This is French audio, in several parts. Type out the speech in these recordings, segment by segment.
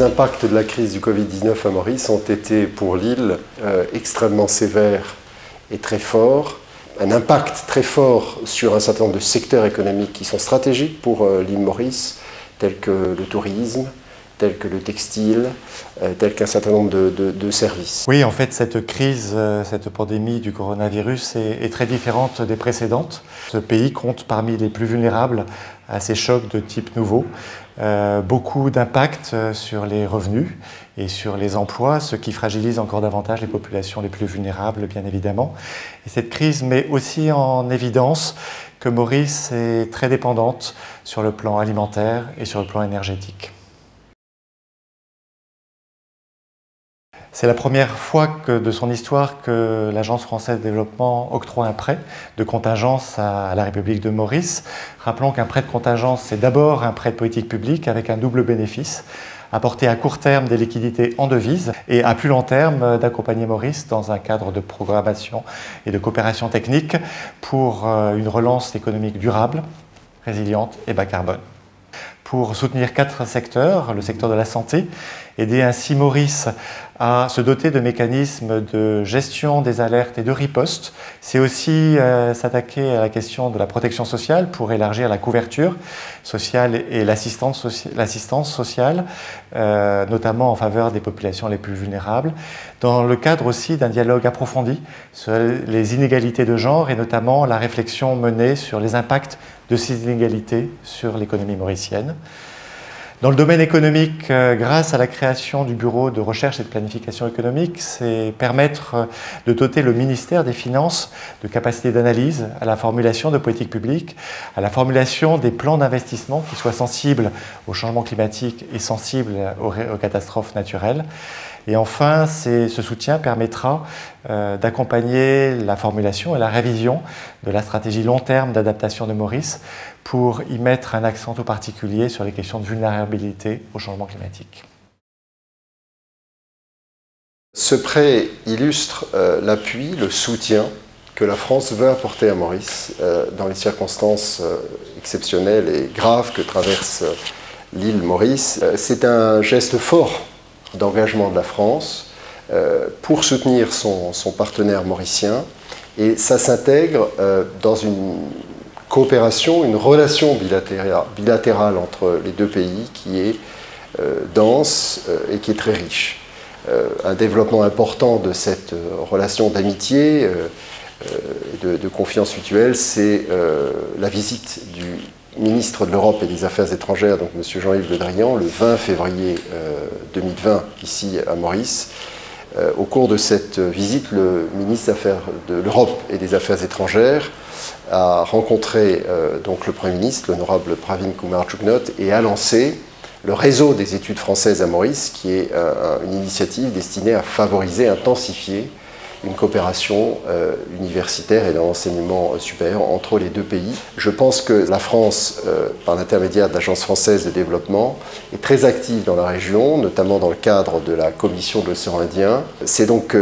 Les impacts de la crise du Covid-19 à Maurice ont été pour l'île extrêmement sévères et très forts. Un impact très fort sur un certain nombre de secteurs économiques qui sont stratégiques pour l'île Maurice, tels que le tourisme, tels que le textile, tels qu'un certain nombre de services. Oui, en fait, cette crise, cette pandémie du coronavirus est très différente des précédentes. Ce pays compte parmi les plus vulnérables à ces chocs de type nouveau. Beaucoup d'impact sur les revenus et sur les emplois, ce qui fragilise encore davantage les populations les plus vulnérables, bien évidemment. Et cette crise met aussi en évidence que Maurice est très dépendante sur le plan alimentaire et sur le plan énergétique. C'est la première fois de son histoire que l'Agence française de développement octroie un prêt de contingence à la République de Maurice. Rappelons qu'un prêt de contingence, c'est d'abord un prêt de politique publique avec un double bénéfice, apporter à court terme des liquidités en devises et à plus long terme d'accompagner Maurice dans un cadre de programmation et de coopération technique pour une relance économique durable, résiliente et bas carbone. Pour soutenir 4 secteurs, le secteur de la santé, aider ainsi Maurice à se doter de mécanismes de gestion des alertes et de riposte. C'est aussi s'attaquer à la question de la protection sociale pour élargir la couverture sociale et l'assistance sociale, notamment en faveur des populations les plus vulnérables, dans le cadre aussi d'un dialogue approfondi sur les inégalités de genre et notamment la réflexion menée sur les impacts de ces inégalités sur l'économie mauricienne. Dans le domaine économique, grâce à la création du Bureau de recherche et de planification économique, c'est permettre de doter le ministère des Finances de capacités d'analyse à la formulation de politiques publiques, à la formulation des plans d'investissement qui soient sensibles au changement climatique et sensibles aux catastrophes naturelles. Et enfin, ce soutien permettra d'accompagner la formulation et la révision de la stratégie long terme d'adaptation de Maurice pour y mettre un accent tout particulier sur les questions de vulnérabilité au changement climatique. Ce prêt illustre l'appui, le soutien que la France veut apporter à Maurice dans les circonstances exceptionnelles et graves que traverse l'île Maurice. C'est un geste fort d'engagement de la France pour soutenir son partenaire mauricien, et ça s'intègre dans une coopération, une relation bilatérale entre les deux pays qui est dense et qui est très riche. Un développement important de cette relation d'amitié, de confiance mutuelle, c'est la visite du ministre de l'Europe et des Affaires étrangères, donc M. Jean-Yves Le Drian, le 20 février 2020, ici à Maurice. Au cours de cette visite, le ministre de l'Europe et des Affaires étrangères a rencontré donc le Premier ministre, l'honorable Pravin Kumar Jugnauth, et a lancé le réseau des études françaises à Maurice, qui est une initiative destinée à favoriser, intensifier une coopération universitaire et dans l'enseignement supérieur entre les deux pays. Je pense que la France, par l'intermédiaire de l'Agence française de développement, est très active dans la région, notamment dans le cadre de la Commission de l'océan Indien. C'est donc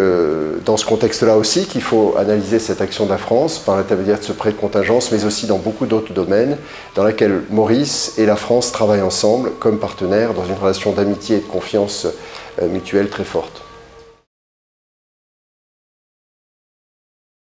dans ce contexte-là aussi qu'il faut analyser cette action de la France par l'intermédiaire de ce prêt de contingence, mais aussi dans beaucoup d'autres domaines dans lesquels Maurice et la France travaillent ensemble comme partenaires dans une relation d'amitié et de confiance mutuelle très forte.